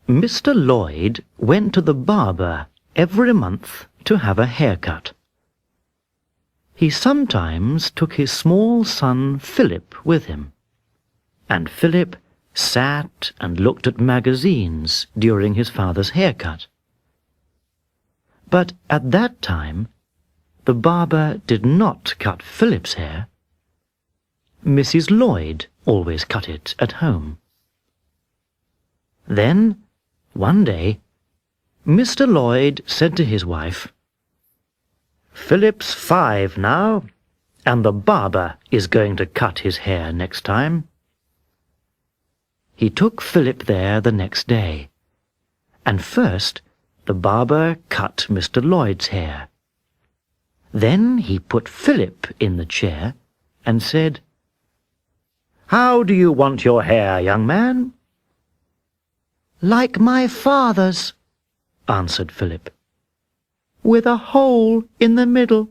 Mr. Lloyd went to the barber every month to have a haircut. He sometimes took his small son Philip with him, and Philip sat and looked at magazines during his father's haircut. But at that time, the barber did not cut Philip's hair. Mrs. Lloyd always cut it at home. Then, one day, Mr. Lloyd said to his wife, "Philip's 5 now, and the barber is going to cut his hair next time." He took Philip there the next day, and first the barber cut Mr. Lloyd's hair. Then he put Philip in the chair and said, "How do you want your hair, young man?" "Like my father's," answered Philip, "with a hole in the middle."